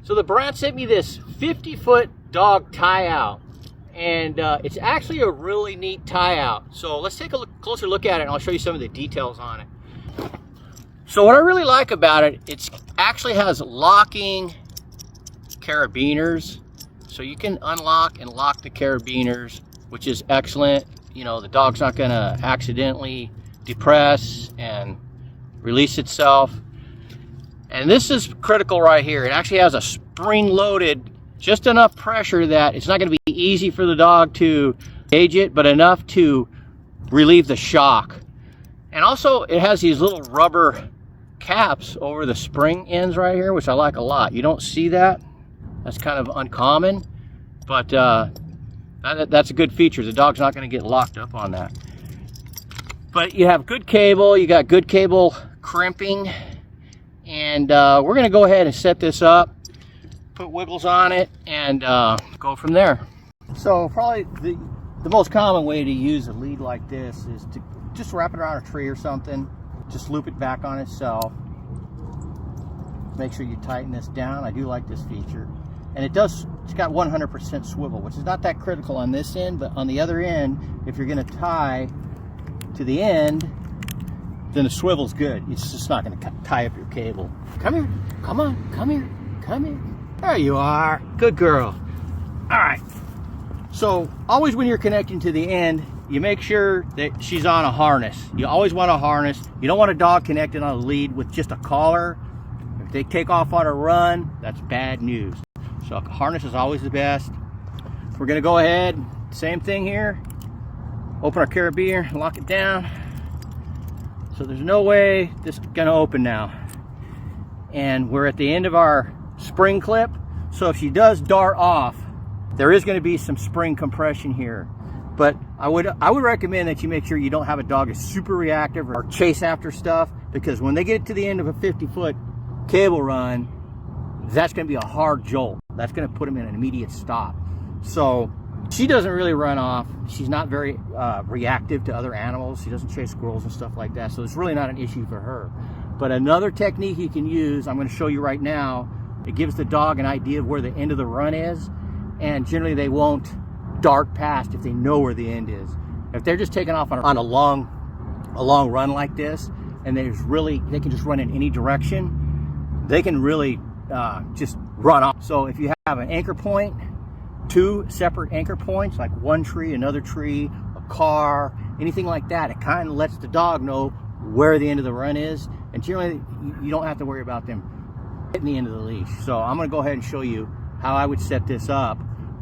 So the Brant sent me this 50-foot dog tie out, and it's actually a really neat tie out. So let's take a closer look at it, and I'll show you some of the details on it. So what I really like about it, it actually has locking carabiners. So you can unlock and lock the carabiners, which is excellent. You know, the dog's not gonna accidentally depress and release itself. And this is critical right here. It actually has a spring-loaded, just enough pressure that it's not going to be easy for the dog to gauge it, but enough to relieve the shock. And also, it has these little rubber caps over the spring ends right here, which I like a lot. You don't see that. That's kind of uncommon, but that's a good feature. The dog's not going to get locked up on that. But you have good cable. You got good cable crimping. And we're going to go ahead and set this up, put wiggles on it, and go from there. So probably the most common way to use a lead like this is to just wrap it around a tree or something, just loop it back on itself. Make sure you tighten this down. I do like this feature. And it's got 100% swivel, which is not that critical on this end, but on the other end, if you're going to tie to the end, then the swivel's good. It's just not going to tie up your cable. Come here. Come on. Come here. Come here. There you are. Good girl. All right. So always when you're connecting to the end, you make sure that she's on a harness. You always want a harness. You don't want a dog connected on a lead with just a collar. If they take off on a run, that's bad news. So a harness is always the best. We're going to go ahead. Same thing here. Open our carabiner, lock it down. So there's no way this is gonna open now. And we're at the end of our spring clip. So if she does dart off, there is gonna be some spring compression here. But I would recommend that you make sure you don't have a dog that's super reactive or chase after stuff, because when they get to the end of a 50-foot cable run, that's gonna be a hard jolt. That's gonna put them in an immediate stop. So she doesn't really run off. She's not very reactive to other animals. She doesn't chase squirrels and stuff like that. So it's really not an issue for her. But another technique you can use, I'm going to show you right now, it gives the dog an idea of where the end of the run is. And generally they won't dart past if they know where the end is. If they're just taking off on a long run like this, and they can just run in any direction, they can really just run off. So if you have an anchor point, 2 separate anchor points, like one tree, another tree, a car, anything like that, it kind of lets the dog know where the end of the run is. And generally, you don't have to worry about them hitting the end of the leash. So I'm going to go ahead and show you how I would set this up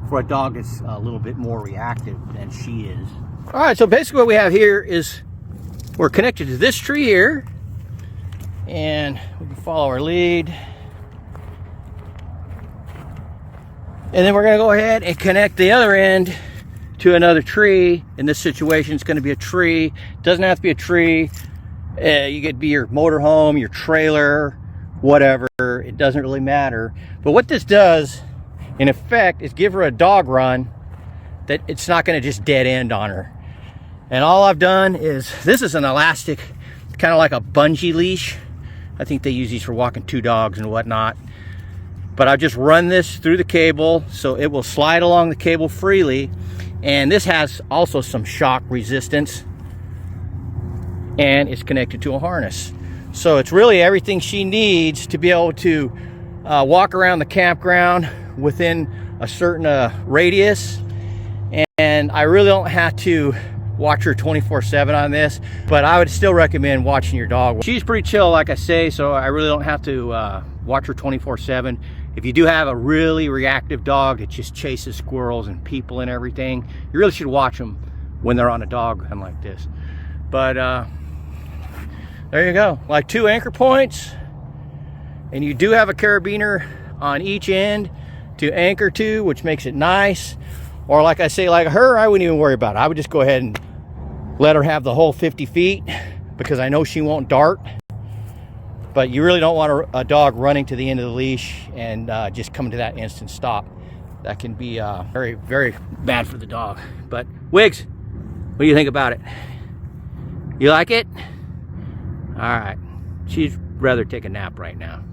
for a dog that's a little bit more reactive than she is. All right, so basically what we have here is we're connected to this tree here, and we can follow our lead. And then we're going to go ahead and connect the other end to another tree. In this situation, it's going to be a tree. It doesn't have to be a tree. You could be your motorhome, your trailer, whatever. It doesn't really matter. But what this does, in effect, is give her a dog run that it's not going to just dead end on her. And all I've done is, this is an elastic, kind of like a bungee leash. I think they use these for walking 2 dogs and whatnot. But I've just run this through the cable so it will slide along the cable freely. And this has also some shock resistance. And it's connected to a harness. So it's really everything she needs to be able to walk around the campground within a certain radius. And I really don't have to watch her 24/7 on this, but I would still recommend watching your dog. She's pretty chill, like I say, so I really don't have to watch her 24/7. If you do have a really reactive dog that just chases squirrels and people and everything, you really should watch them when they're on a dog hunt like this. But there you go, like 2 anchor points, and you do have a carabiner on each end to anchor to, which makes it nice. Or like I say, like her, I wouldn't even worry about it. I would just go ahead and let her have the whole 50 feet because I know she won't dart. But you really don't want a dog running to the end of the leash and just coming to that instant stop. That can be very, very bad for the dog. But Wiggs, what do you think about it? You like it? All right. She'd rather take a nap right now.